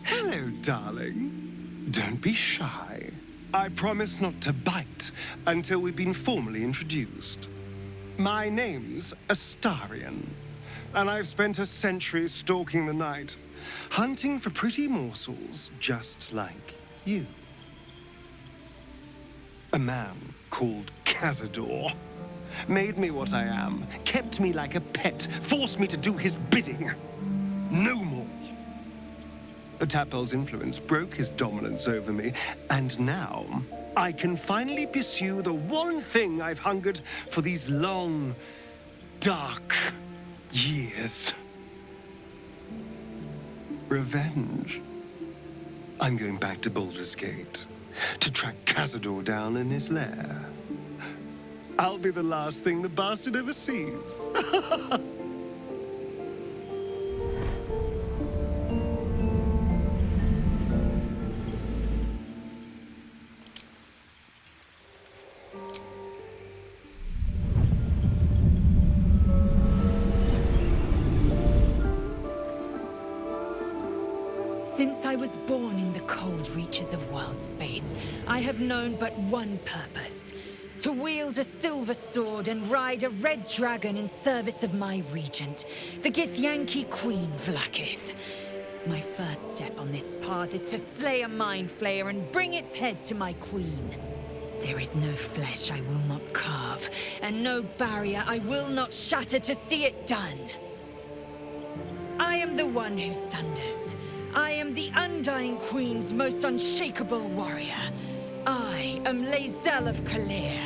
Hello, darling. Don't be shy. I promise not to bite until we've been formally introduced. My name's Astarion, and I've spent a century stalking the night, hunting for pretty morsels just like you. A man called Cazador made me what I am, kept me like a pet, forced me to do his bidding. No more. The Tadpole's influence broke his dominance over me, and now I can finally pursue the one thing I've hungered for these long, dark years. Revenge. I'm going back to Baldur's Gate to track Cazador down in his lair. I'll be the last thing the bastard ever sees. Since I was born in the cold reaches of world space, I have known but one purpose: to wield a silver sword and ride a red dragon in service of my regent, the Githyanki Queen Vlaakith. My first step on this path is to slay a mind flayer and bring its head to my queen. There is no flesh I will not carve, and no barrier I will not shatter to see it done. I am the one who sunders. I am the Undying Queen's most unshakable warrior. I am Lae'zel of Kalir.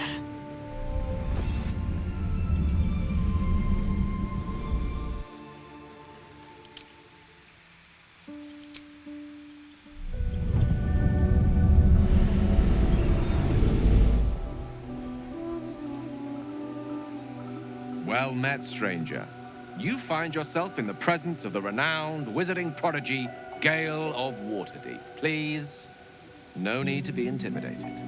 Well met, stranger. You find yourself in the presence of the renowned wizarding prodigy, Gale of Waterdeep. Please, no need to be intimidated.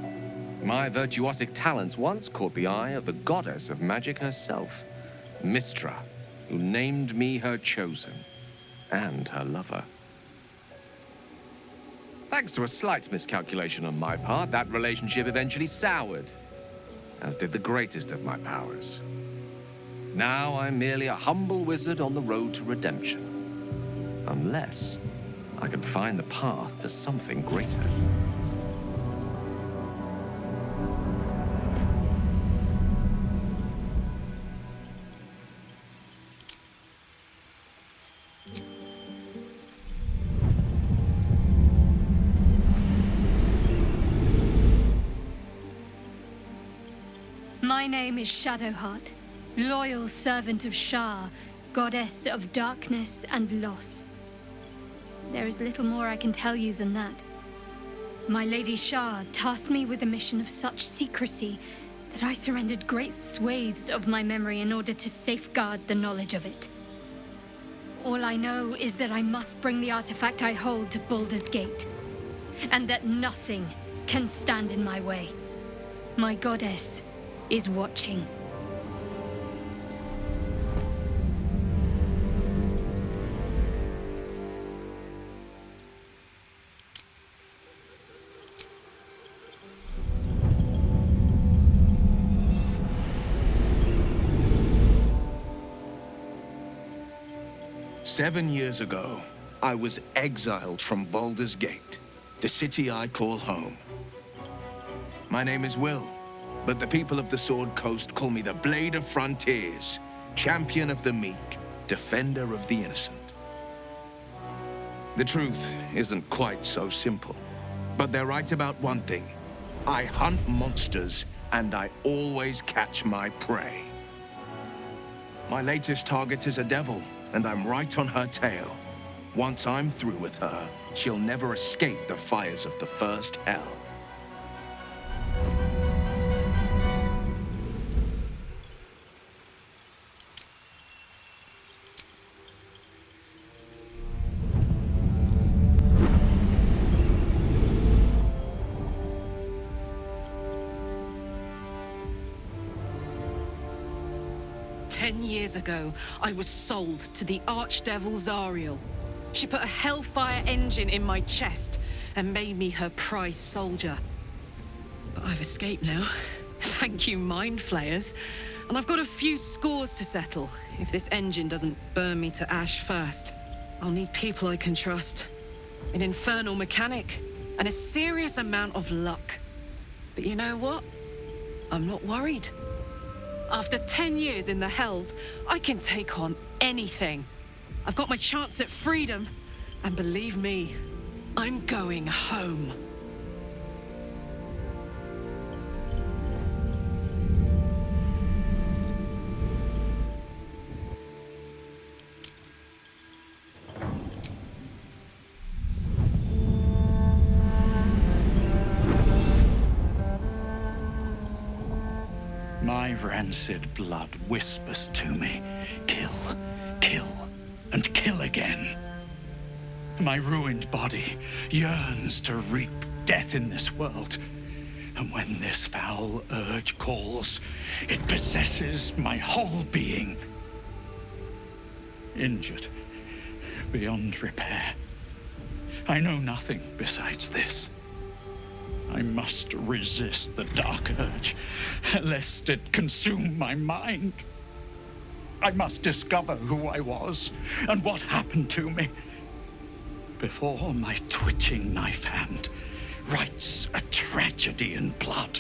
My virtuosic talents once caught the eye of the goddess of magic herself, Mystra, who named me her chosen, and her lover. Thanks to a slight miscalculation on my part, that relationship eventually soured, as did the greatest of my powers. Now I'm merely a humble wizard on the road to redemption. Unless I can find the path to something greater. My name is Shadowheart, loyal servant of Shar, goddess of darkness and loss. There is little more I can tell you than that. My Lady Shar tasked me with a mission of such secrecy that I surrendered great swathes of my memory in order to safeguard the knowledge of it. All I know is that I must bring the artifact I hold to Baldur's Gate, and that nothing can stand in my way. My goddess is watching. "7 years ago, I was exiled from Baldur's Gate, the city I call home. My name is Will, But the people of the Sword Coast call me the Blade of Frontiers, champion of the meek, defender of the innocent. The truth isn't quite so simple, but they're right about one thing. I hunt monsters, and I always catch my prey. My latest target is a devil, and I'm right on her tail. Once I'm through with her, she'll never escape the fires of the first hell. Years ago, I was sold to the archdevil Zariel. She put a hellfire engine in my chest and made me her prize soldier. But I've escaped now. Thank you, mind flayers. And I've got a few scores to settle. If this engine doesn't burn me to ash first, I'll need people I can trust. An infernal mechanic and a serious amount of luck. But you know what? I'm not worried. After 10 years in the Hells, I can take on anything. I've got my chance at freedom, and believe me, I'm going home. My rancid blood whispers to me, kill, kill, and kill again. My ruined body yearns to reap death in this world. And when this foul urge calls, it possesses my whole being. Injured beyond repair. I know nothing besides this. I must resist the dark urge, lest it consume my mind. I must discover who I was and what happened to me before my twitching knife hand writes a tragedy in blood.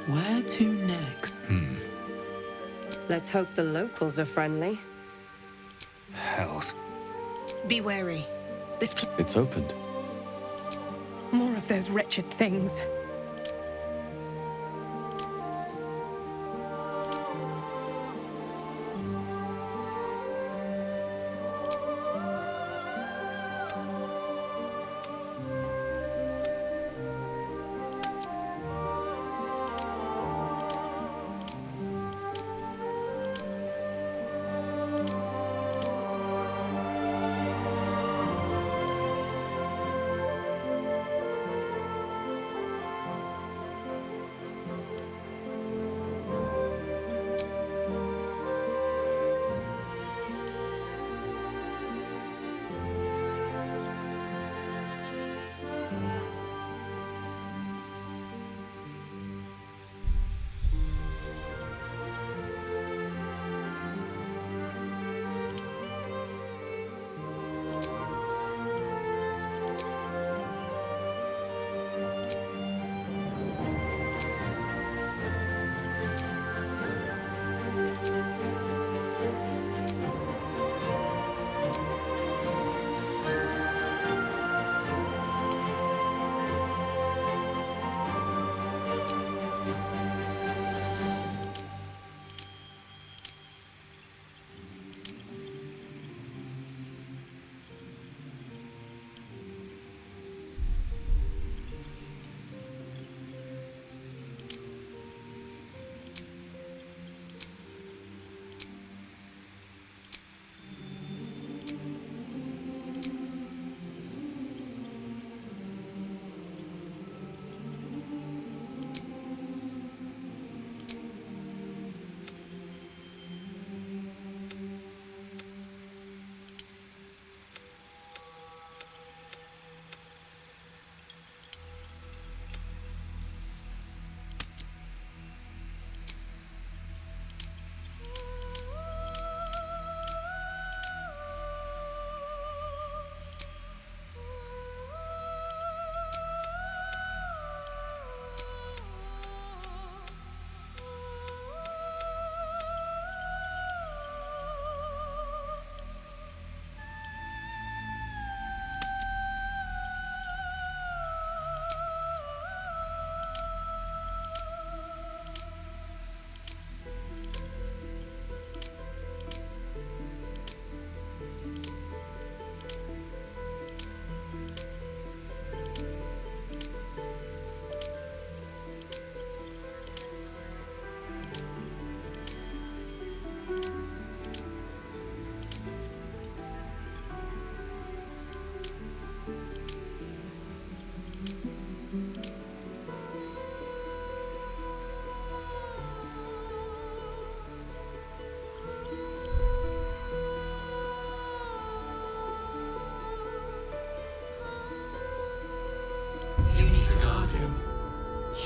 Where to next? Let's hope the locals are friendly. Hells. Be wary. This It's opened. More of those wretched things.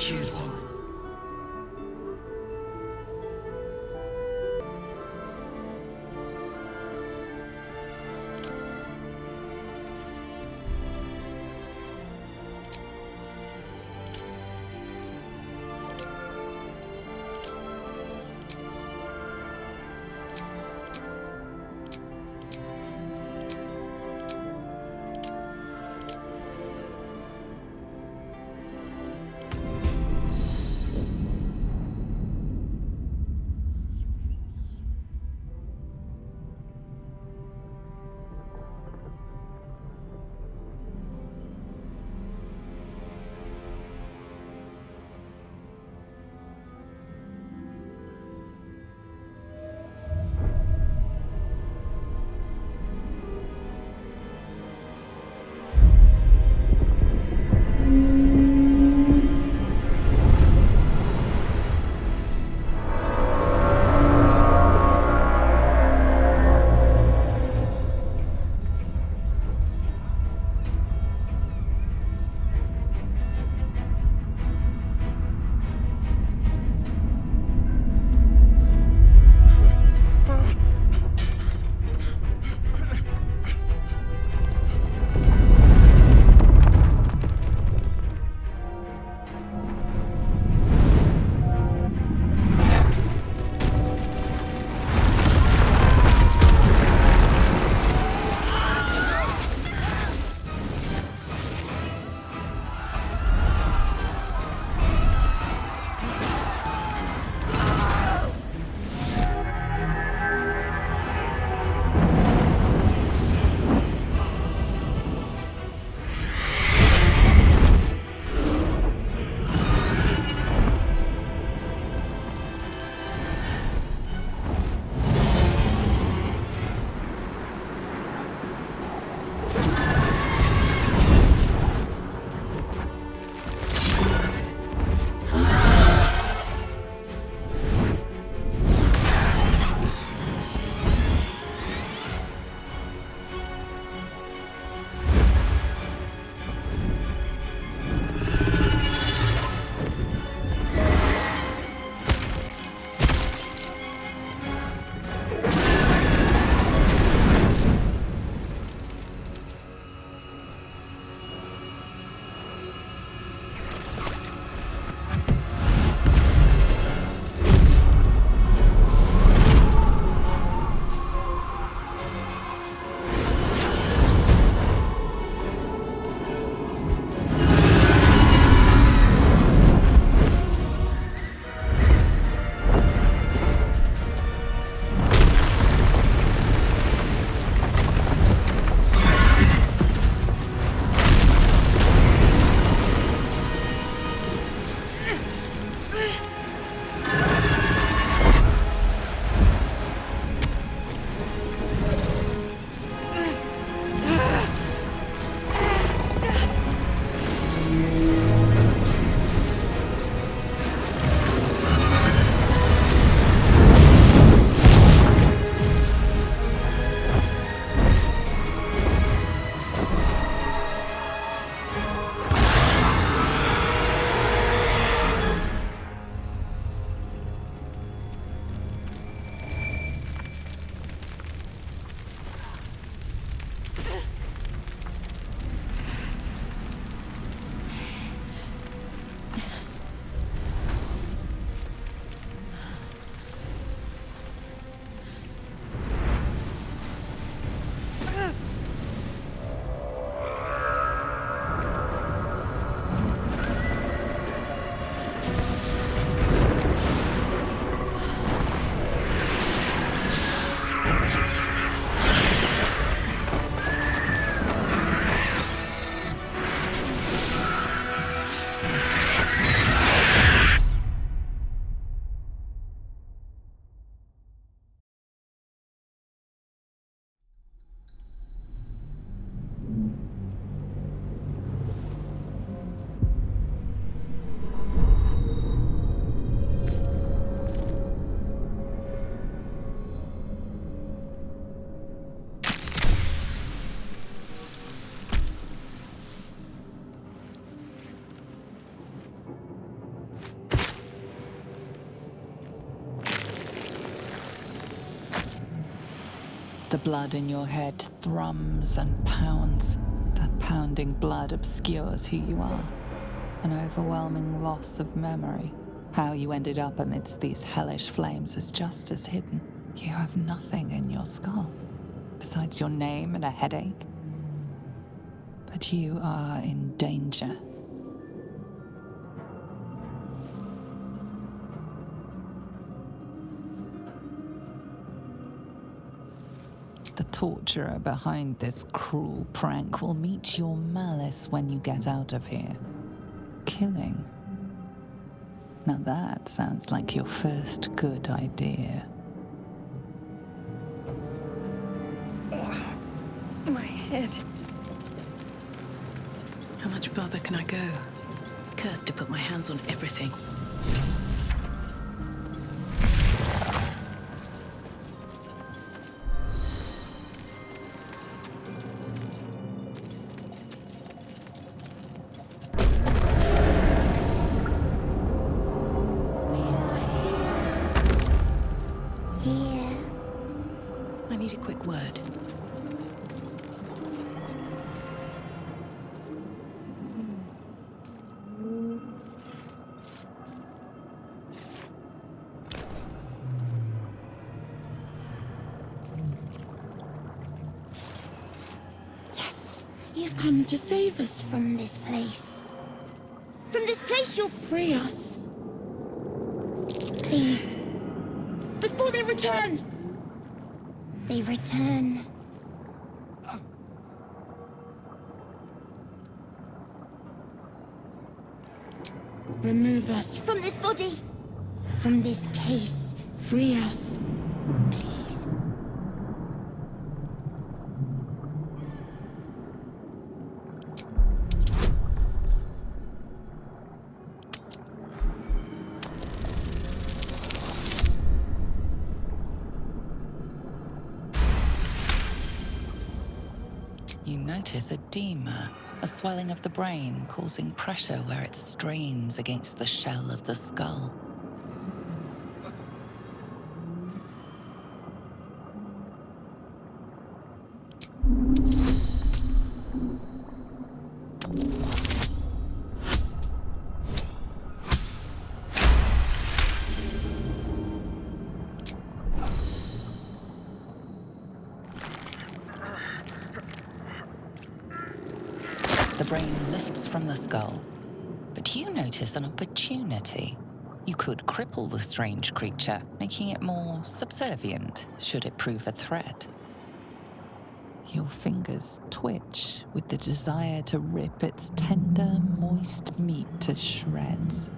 Choose one. The blood in your head thrums and pounds. That pounding blood obscures who you are. An overwhelming loss of memory. How you ended up amidst these hellish flames is just as hidden. You have nothing in your skull, besides your name and a headache. But you are in danger. The torturer behind this cruel prank will meet your malice when you get out of here. Killing. Now that sounds like your first good idea. My head. How much further can I go? Cursed to put my hands on everything. You've come to save us from this place. From this place you'll free us. Please. Before they return. They return. Remove us from this body. From this case. Free us. Please. You notice edema, a swelling of the brain causing pressure where it strains against the shell of the skull. The brain lifts from the skull, but you notice an opportunity. You could cripple the strange creature, making it more subservient should it prove a threat. Your fingers twitch with the desire to rip its tender, moist meat to shreds.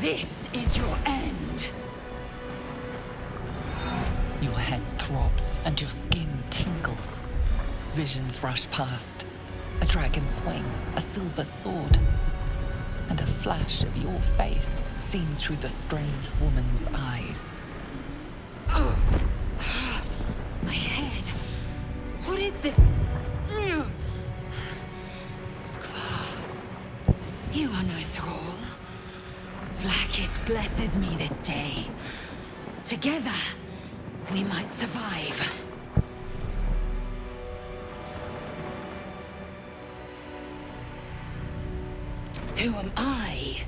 This is your end. Your head throbs and your skin tingles. Visions rush past. A dragon's wing, a silver sword, and a flash of your face seen through the strange woman's eyes. My head. What is this? Skvar. You are no thrall. Vlaakith blesses me this day. Together, we might survive. Who am I?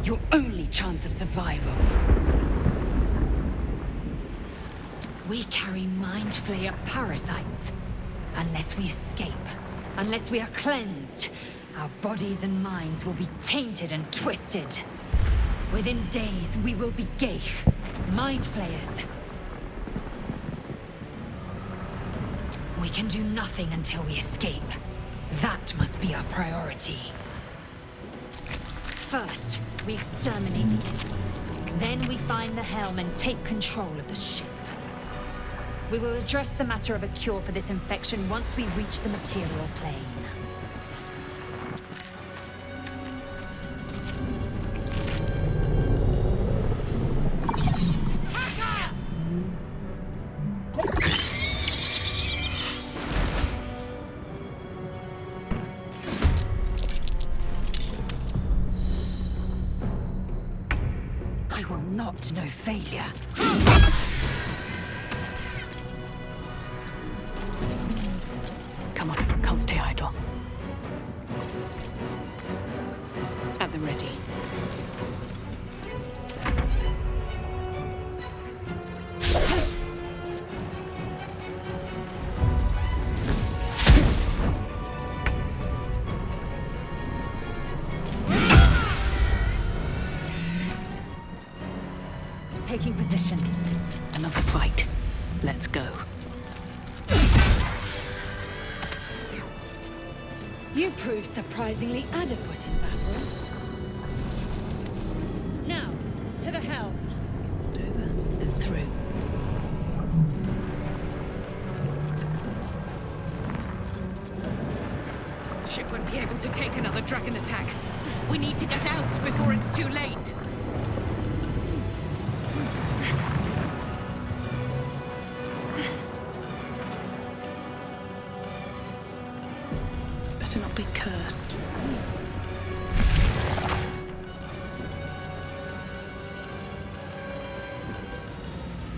Your only chance of survival. We carry mind flayer parasites. Unless we escape, unless we are cleansed, our bodies and minds will be tainted and twisted. Within days, we will be Geich, mind flayers. We can do nothing until we escape. That must be our priority. First, we exterminate the imps. Then we find the helm and take control of the ship. We will address the matter of a cure for this infection once we reach the material plane. I will not know failure. Come on, can't stay idle. At the ready. Taking position. Another fight. Let's go. You proved surprisingly adequate in battle. Now, to the helm. If not over, then through. The ship won't be able to take another dragon attack. We need to get out before it's too late. Better not be cursed.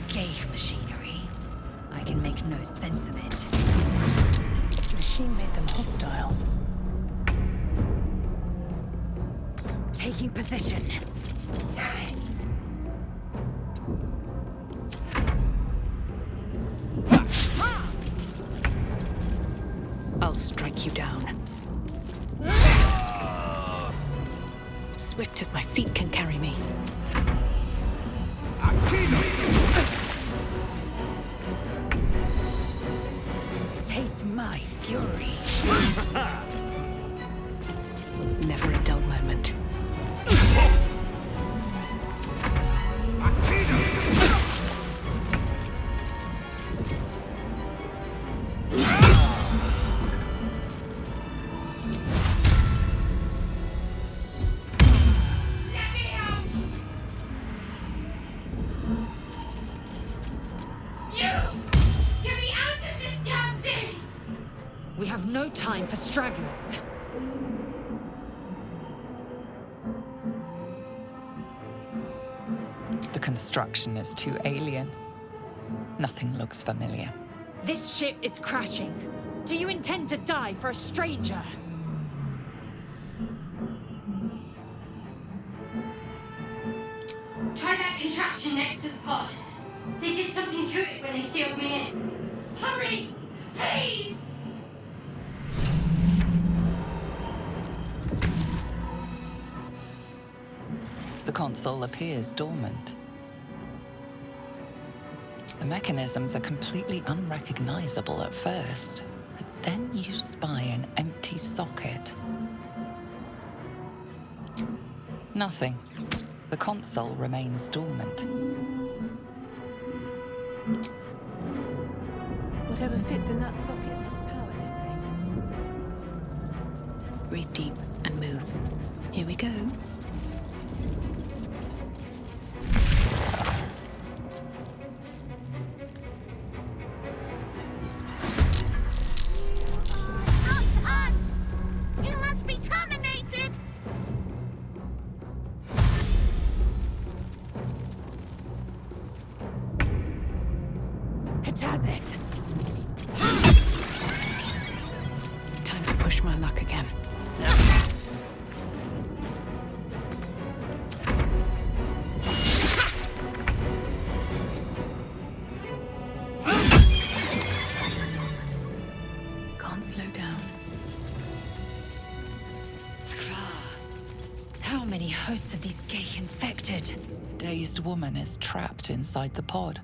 Geich machinery. I can make no sense of it. The machine made them hostile. Taking position. Damn it! I'll strike you down. Swift as my feet can carry me. Taste my fury. Never a dull moment. We have no time for stragglers. The construction is too alien. Nothing looks familiar. This ship is crashing. Do you intend to die for a stranger? Try that contraption next to the pod. They did something to it when they sealed me in. Hurry! Please! The console appears dormant. The mechanisms are completely unrecognizable at first, but then you spy an empty socket. Nothing. The console remains dormant. Whatever fits in that socket must power this thing. Breathe deep and move. Here we go. push my luck again. Can't slow down. How many hosts of these gay infected? A dazed woman is trapped inside the pod.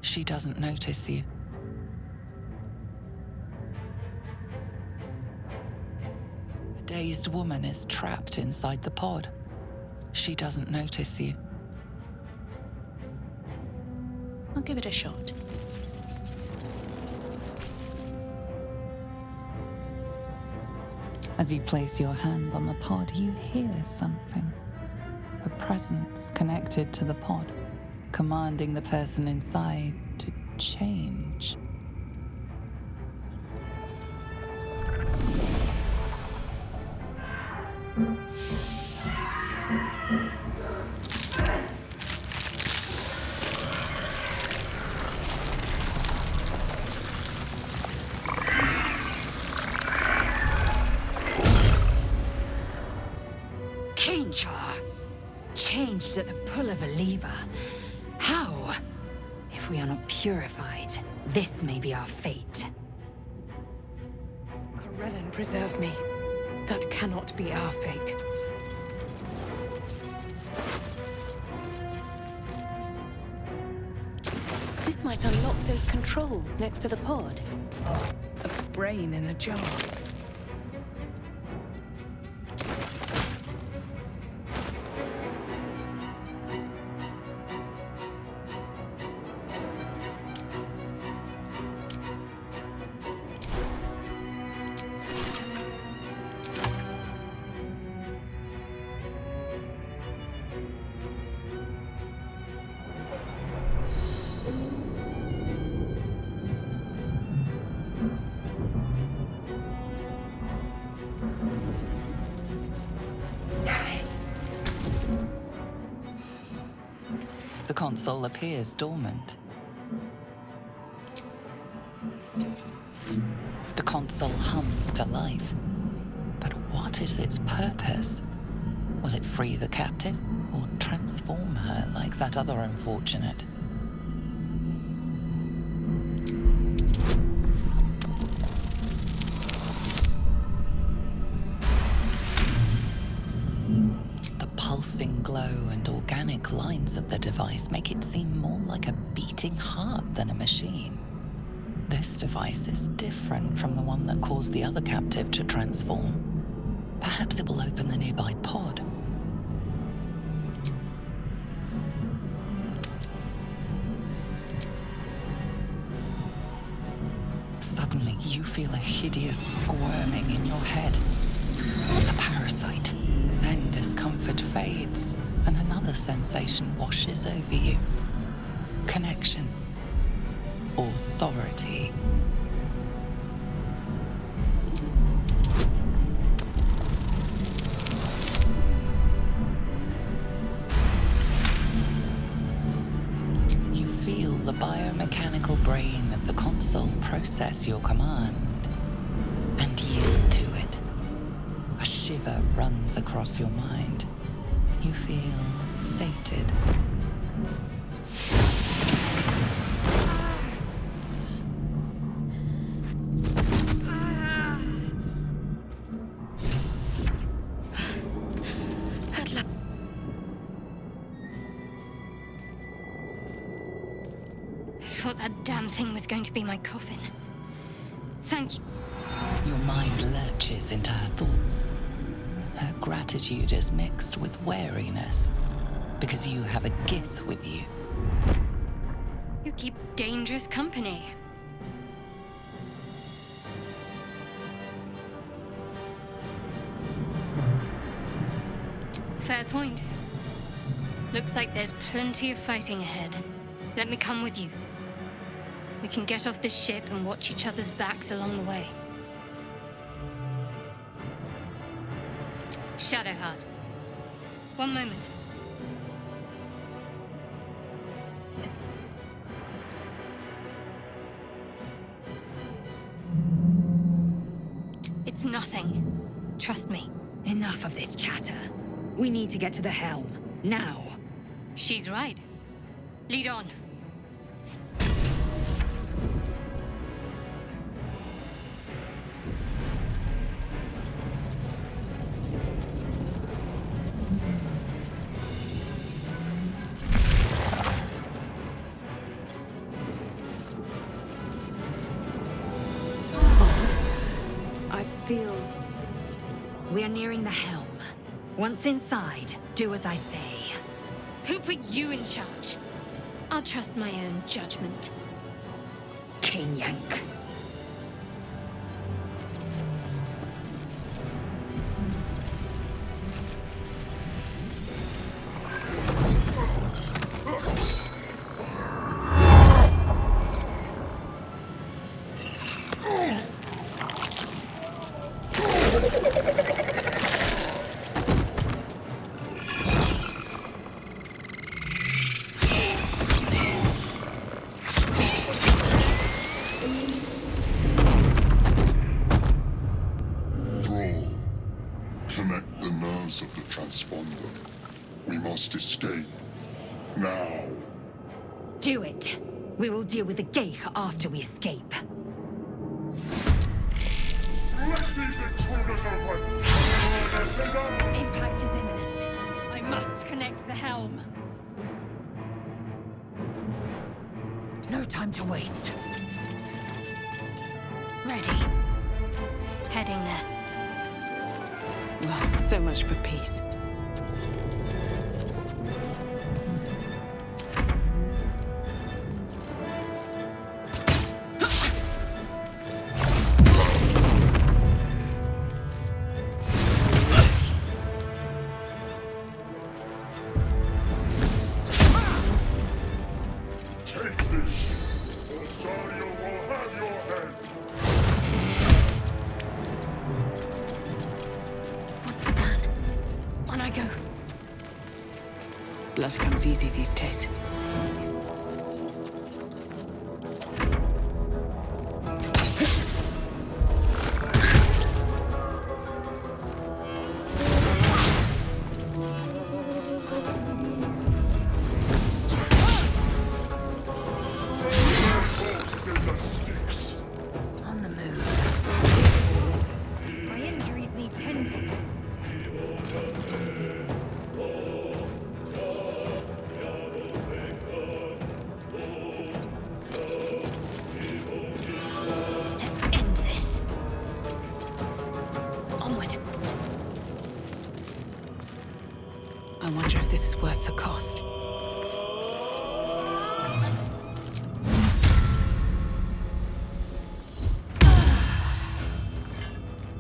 She doesn't notice you. A dazed woman is trapped inside the pod. She doesn't notice you. I'll give it a shot. As you place your hand on the pod, you hear something. A presence connected to the pod, commanding the person inside to change. Changed at the pull of a lever. How? If we are not purified, this may be our fate. Corellon, preserve me. That cannot be our fate. This might unlock those controls next to the pod. A brain in a jar. The console appears dormant. The console hums to life. But what is its purpose? Will it free the captive or transform her like that other unfortunate? Pulsing glow and organic lines of the device make it seem more like a beating heart than a machine. This device is different from the one that caused the other captive to transform. Perhaps it will open the nearby pod. Suddenly, you feel a hideous squirming in your head. The parasite. Then discomfort fades, and another sensation washes over you. Connection. Authority. You feel the biomechanical brain of the console process your command and yield to it. A shiver runs across your mind. You feel sated. I thought that damn thing was going to be my coffin. Thank you. Your mind lurches into her thoughts. Her gratitude is mixed with wariness, because you have a Gith with you. You keep dangerous company. Fair point. Looks like there's plenty of fighting ahead. Let me come with you. We can get off this ship and watch each other's backs along the way. Shadowheart. One moment. It's not nothing. Trust me. Enough of this chatter. We need to get to the helm. Now. She's right. Lead on. I feel... We're nearing the helm. Once inside, do as I say. Who put you in charge? I'll trust my own judgment. King Yank. Connect the nerves of the transponder. We must escape. Now. Do it. We will deal with the Geich after we escape. Impact is imminent. I must connect the helm. No time to waste. Ready. Heading there. Well, so much for peace. Blood comes easy these days. On the move. My injuries need tending. Let's end this. Onward. I wonder if this is worth the cost.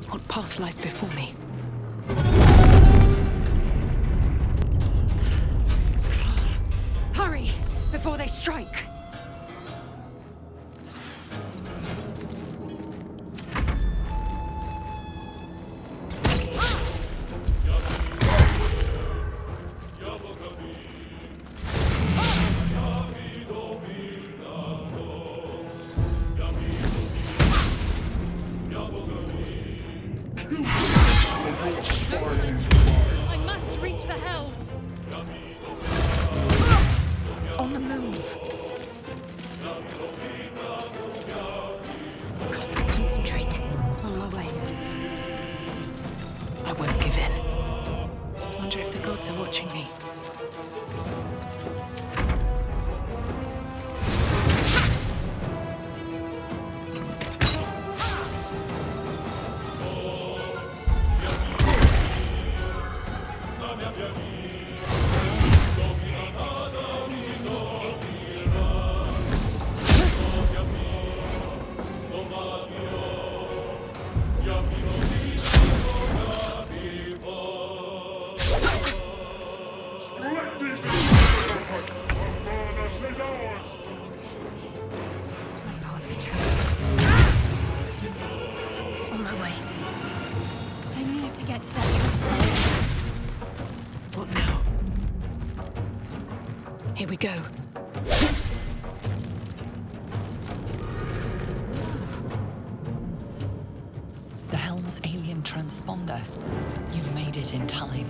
What path lies before me? Hurry, before they strike. I must reach the helm. On the move. Got to concentrate. On my way. I won't give in. Wonder if the gods are watching me. On my way. I need to get to that transfer. What now? Here we go. The helm's alien transponder. You made it in time.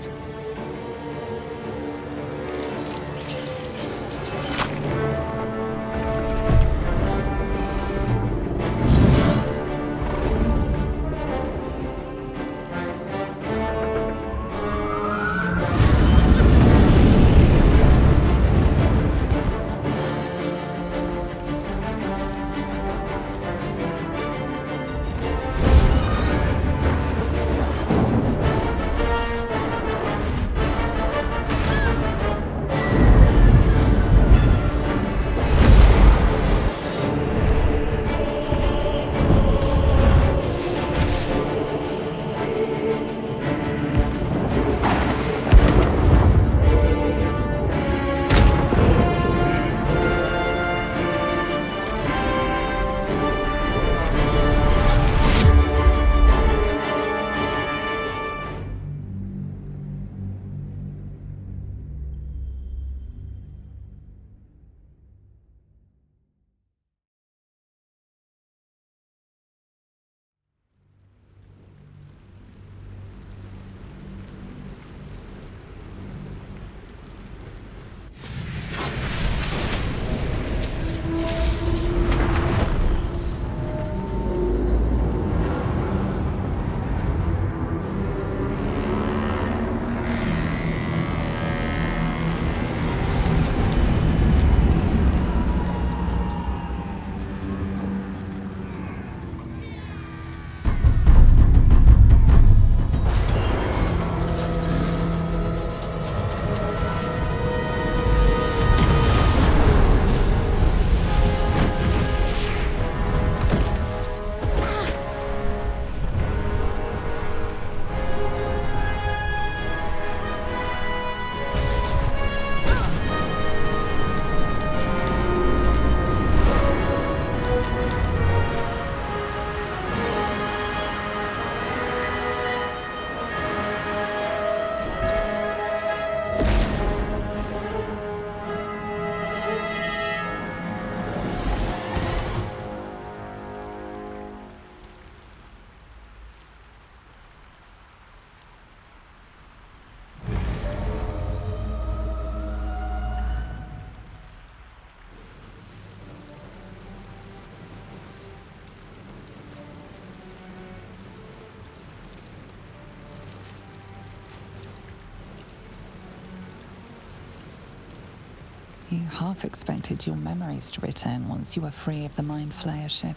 You half expected your memories to return once you were free of the Mind Flayer ship.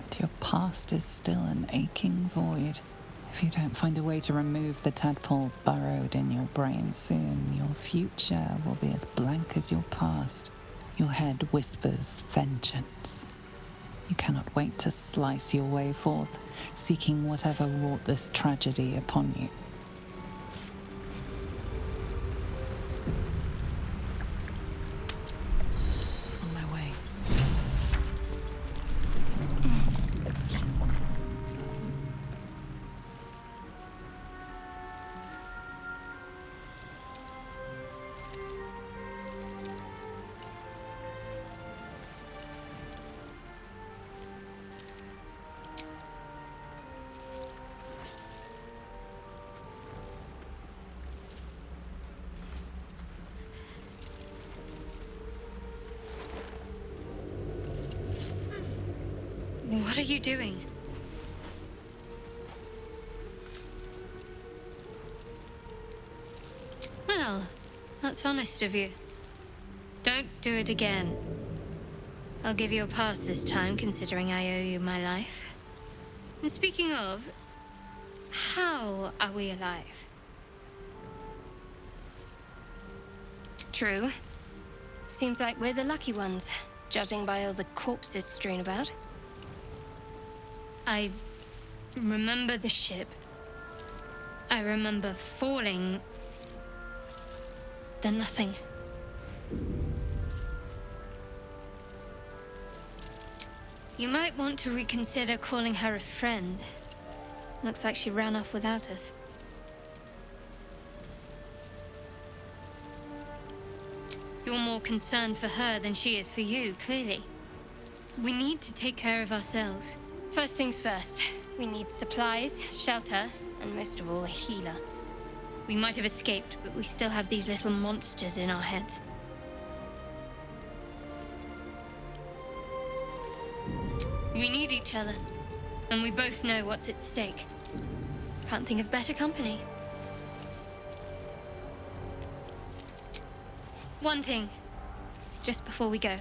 But your past is still an aching void. If you don't find a way to remove the tadpole burrowed in your brain soon, your future will be as blank as your past. Your head whispers vengeance. You cannot wait to slice your way forth, seeking whatever wrought this tragedy upon you. What are you doing? Well, that's honest of you. Don't do it again. I'll give you a pass this time, considering I owe you my life. And speaking of, how are we alive? True. Seems like we're the lucky ones, judging by all the corpses strewn about. I remember the ship. I remember falling. Then nothing. You might want to reconsider calling her a friend. Looks like she ran off without us. You're more concerned for her than she is for you, clearly. We need to take care of ourselves. First things first, we need supplies, shelter, and most of all, a healer. We might have escaped, but we still have these little monsters in our heads. We need each other, and we both know what's at stake. Can't think of better company. One thing, just before we go.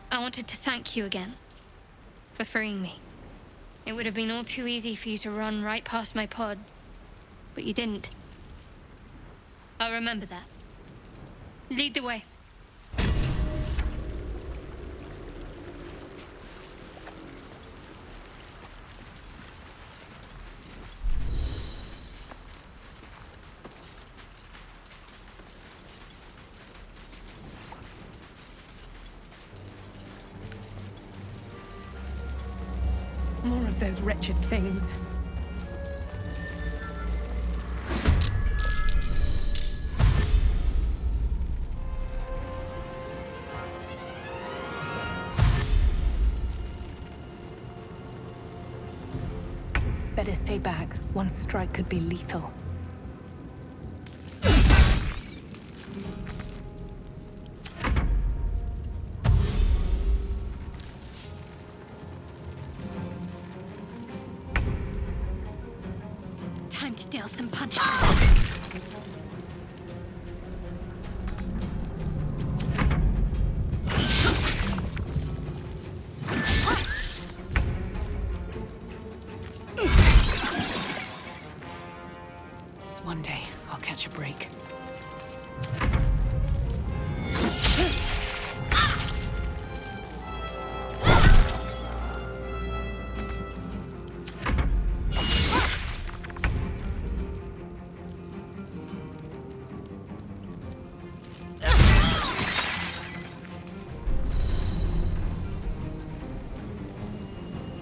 I wanted to thank you again for freeing me. It would have been all too easy for you to run right past my pod, but you didn't. I'll remember that. Lead the way. More of those wretched things. Better stay back. One strike could be lethal. Time to deal some punishment. One day, I'll catch a break.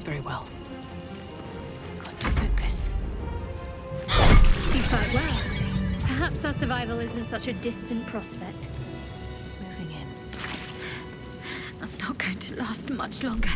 Very well. Got to focus. You fight well. Perhaps our survival isn't such a distant prospect. Moving in. I'm not going to last much longer.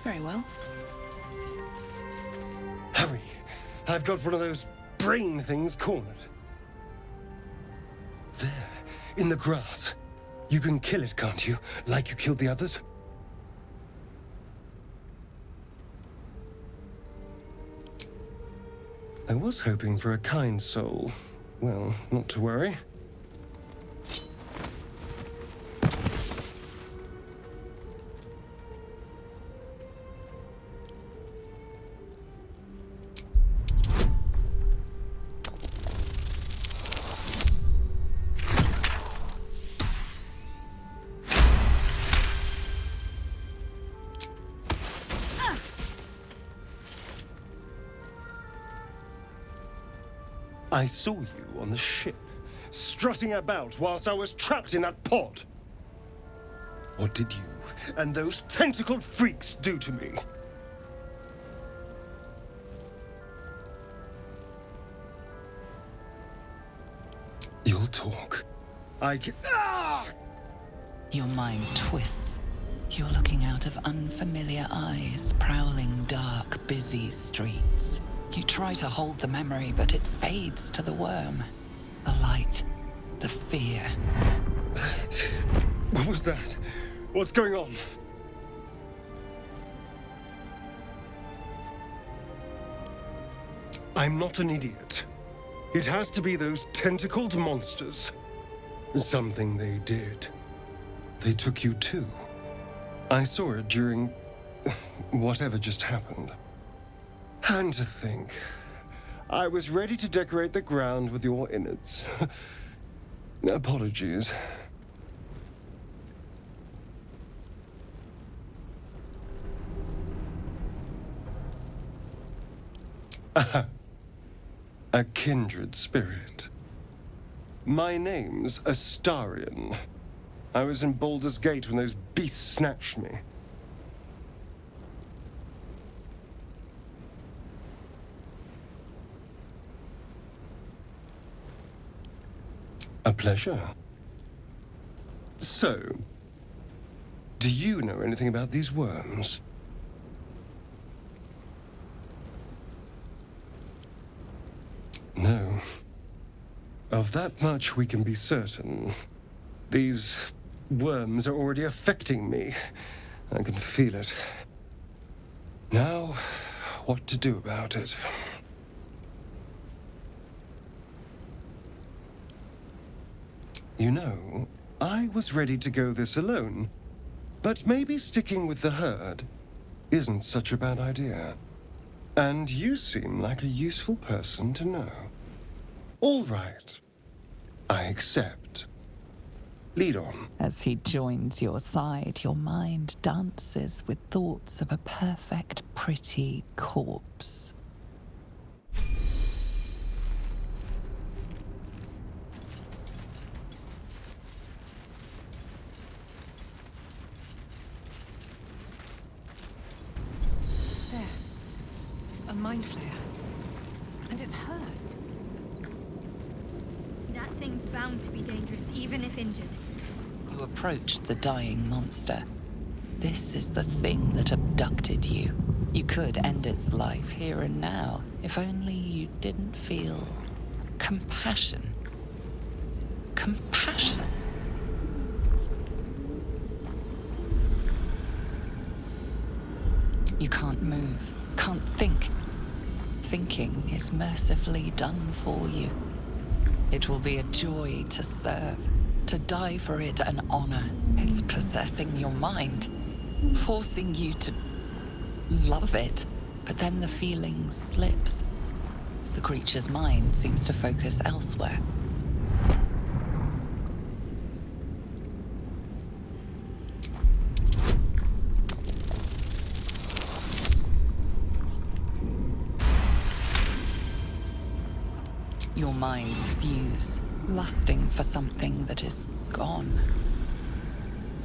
Very well. Hurry! I've got one of those brain things cornered. There, in the grass. You can kill it, can't you? Like you killed the others? I was hoping for a kind soul. Well, not to worry. I saw you on the ship, strutting about whilst I was trapped in that pod. What did you and those tentacled freaks do to me? You'll talk. Your mind twists. You're looking out of unfamiliar eyes, prowling dark, busy streets. You try to hold the memory, but it fades to the worm. The light, the fear. What was that? What's going on? I'm not an idiot. It has to be those tentacled monsters. Something they did. They took you too. I saw it during whatever just happened. And to think, I was ready to decorate the ground with your innards. Apologies. A kindred spirit. My name's Astarion. I was in Baldur's Gate when those beasts snatched me. A pleasure. So, do you know anything about these worms? No. Of that much we can be certain. These worms are already affecting me. I can feel it. Now, what to do about it? You know, I was ready to go this alone, but maybe sticking with the herd isn't such a bad idea. And you seem like a useful person to know. All right. I accept. Lead on. As he joins your side, your mind dances with thoughts of a perfect, pretty corpse. A mind flare. And it's hurt. That thing's bound to be dangerous, even if injured. You approach the dying monster. This is the thing that abducted you. You could end its life here and now, if only you didn't feel compassion. Compassion. You can't move, can't think. Thinking is mercifully done for you. It will be a joy to serve, to die for it an honor. It's possessing your mind, forcing you to love it. But then the feeling slips. The creature's mind seems to focus elsewhere. Your minds fuse, lusting for something that is gone.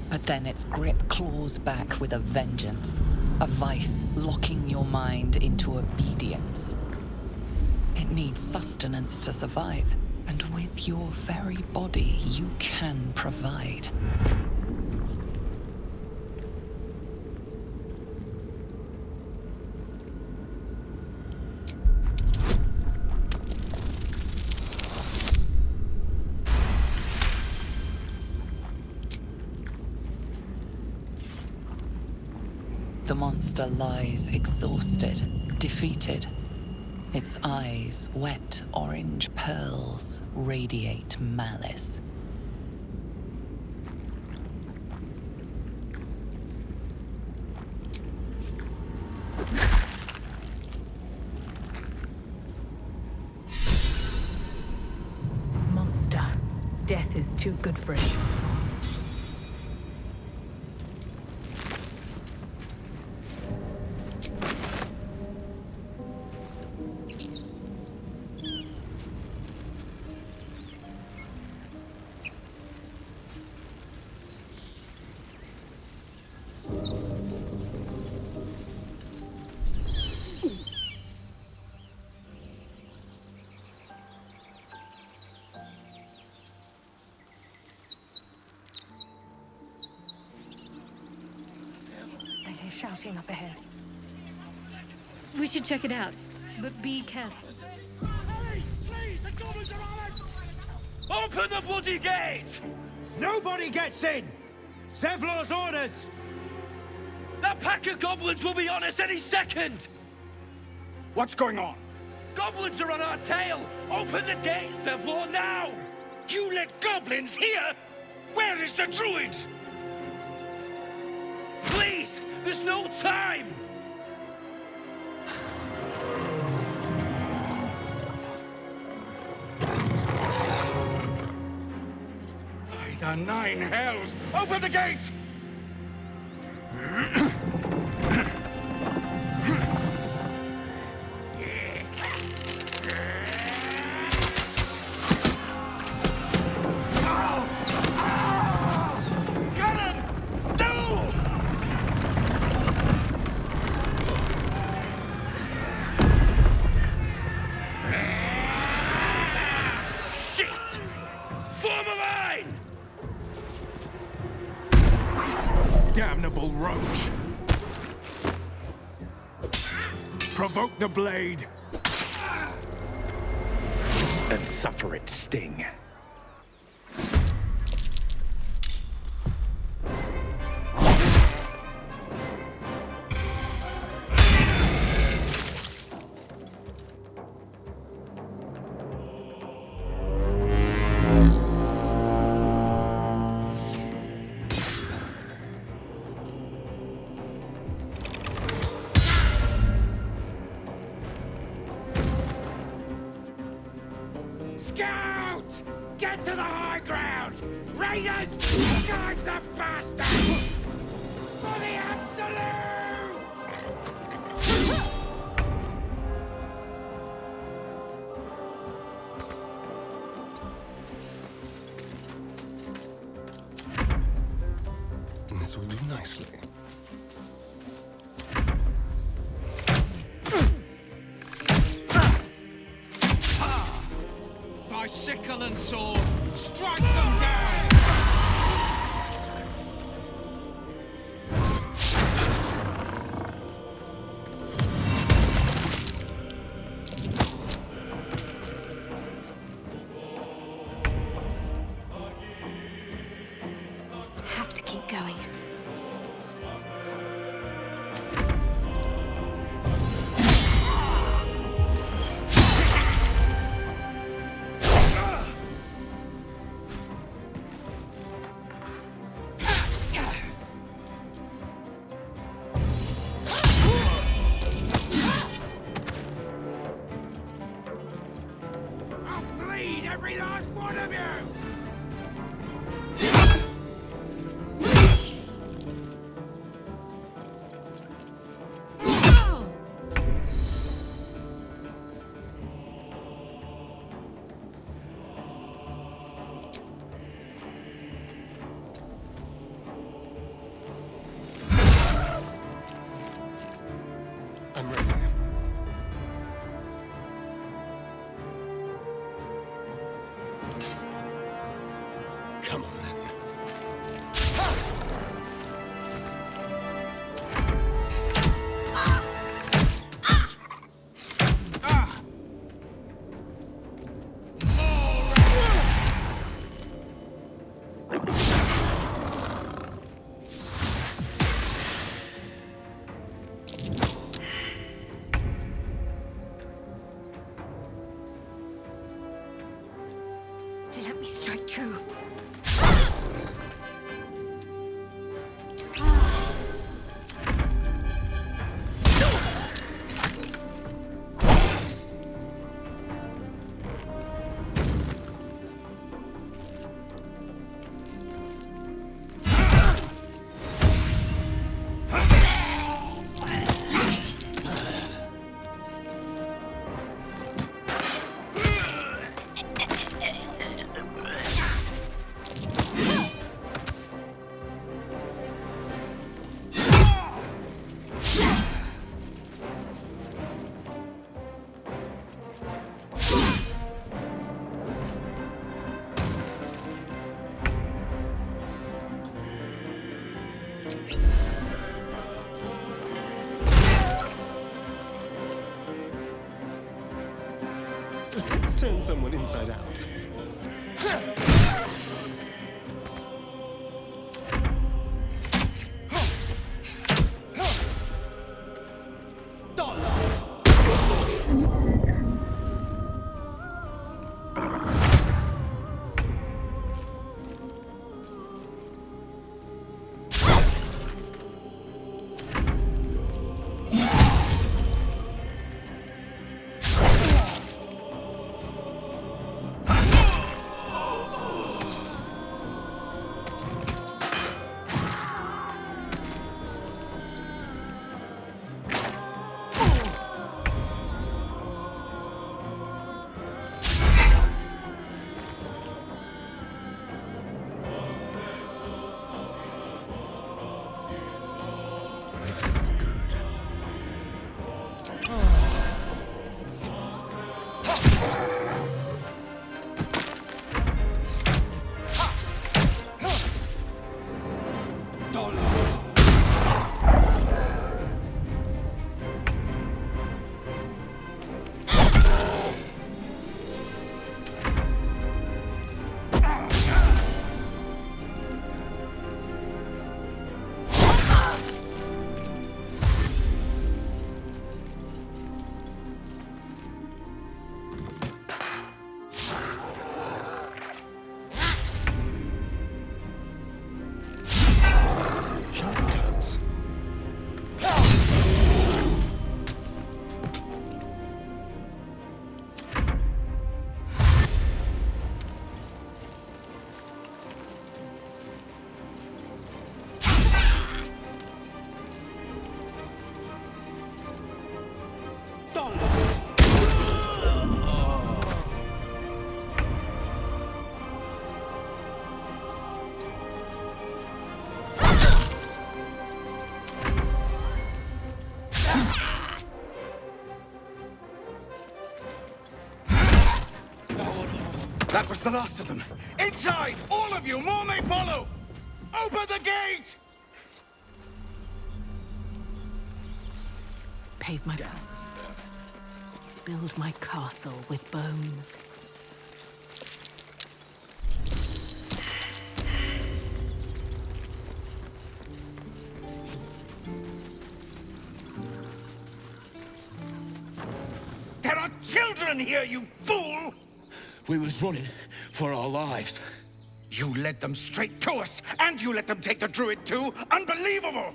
But then its grip claws back with a vengeance, a vice locking your mind into obedience. It needs sustenance to survive, and with your very body, you can provide. The monster lies exhausted, defeated. Its eyes, wet orange pearls, radiate malice. Monster. Death is too good for it. Shouting up ahead. We should check it out, but be careful. Open the bloody gate! Nobody gets in! Zevlor's orders! That pack of goblins will be on us any second! What's going on? Goblins are on our tail! Open the gate, Zevlor, now! You let goblins here? Where is the druid? Please! There's no time! The nine hells! Open the gates! Damnable roach! Provoke the blade and suffer its sting. Scout! Get to the high ground! Raiders! Guard the bastards! For the absolute! This will do nicely. By sickle and sword, strike them down! Have to keep going. I'll bleed every last one of you! I'm ready. Come on, then. Let me strike true. Let's turn someone inside out. That was the last of them. Inside! All of you! More may follow! Open the gate! Pave my path. Build my castle with bones. There are children here, you fool! We was running for our lives. You led them straight to us, and you let them take the druid too? Unbelievable!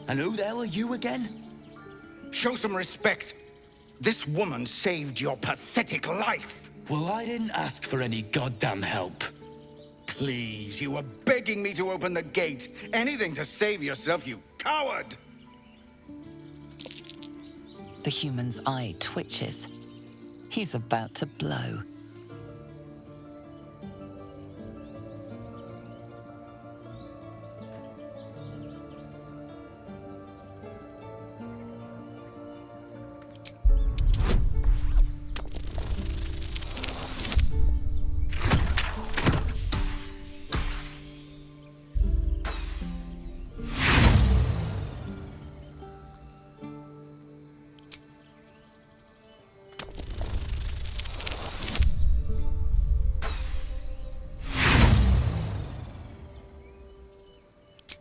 And who the hell are you again? Show some respect. This woman saved your pathetic life. Well, I didn't ask for any goddamn help. Please, you were begging me to open the gate. Anything to save yourself, you coward! The human's eye twitches. He's about to blow.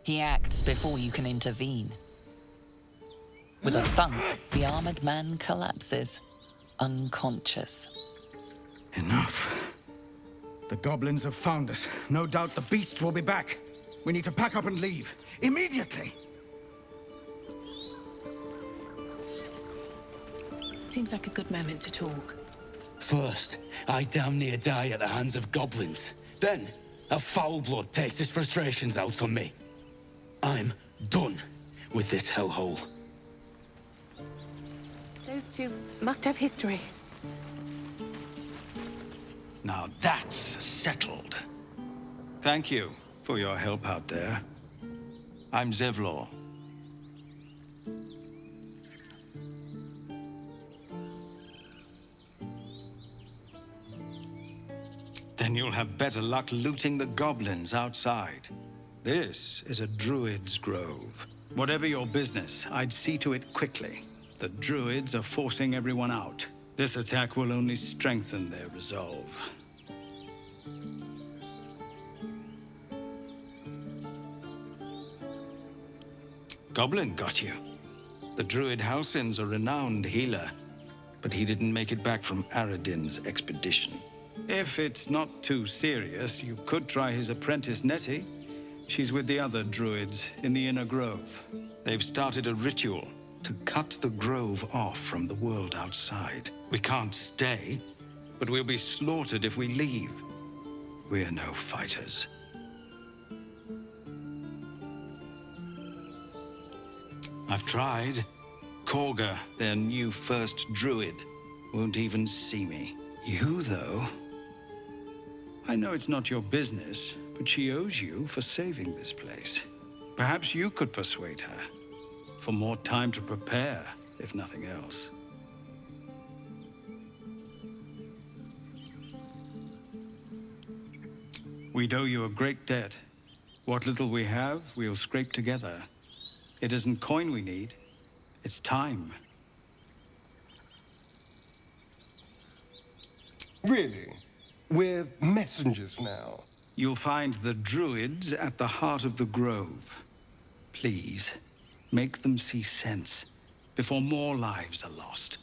He acts before you can intervene. With a thunk, the armored man collapses, unconscious. Enough. The goblins have found us. No doubt the beasts will be back. We need to pack up and leave. Immediately! Seems like a good moment to talk. First, I damn near die at the hands of goblins. Then, a foul blood takes his frustrations out on me. I'm done with this hellhole. Those two must have history. Now that's settled. Thank you for your help out there. I'm Zevlor. Then you'll have better luck looting the goblins outside. This is a druid's grove. Whatever your business, I'd see to it quickly. The druids are forcing everyone out. This attack will only strengthen their resolve. Goblin got you. The druid Halsin's a renowned healer, but he didn't make it back from Aradin's expedition. If it's not too serious, you could try his apprentice Nettie. She's with the other druids in the inner grove. They've started a ritual to cut the grove off from the world outside. We can't stay, but we'll be slaughtered if we leave. We're no fighters. I've tried. Korga, their new first druid, won't even see me. You, though... I know it's not your business, but she owes you for saving this place. Perhaps you could persuade her. For more time to prepare, if nothing else. We'd owe you a great debt. What little we have, we'll scrape together. It isn't coin we need, it's time. Really? We're messengers now. You'll find the druids at the heart of the grove. Please, make them see sense before more lives are lost.